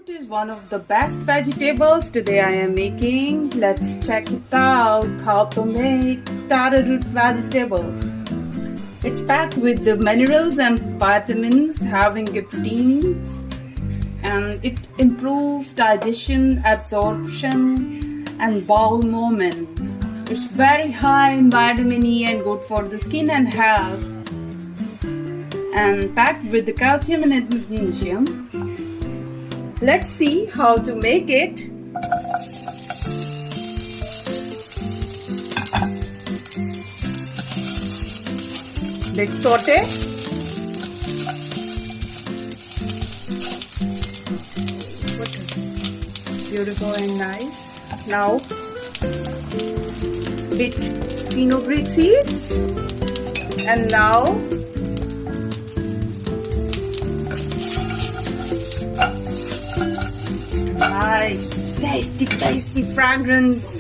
is one of the best vegetables today I am making. Let's check it out how to make taro root vegetable. It's packed with the minerals and vitamins, having proteins, and it improves digestion, absorption, and bowel movement. It's very high in vitamin E and good for the skin and health, and packed with the calcium and magnesium. Let's see how to make it. Let's saute. Beautiful and nice. Now, bit fenugreek seeds, and now nice, tasty fragrance.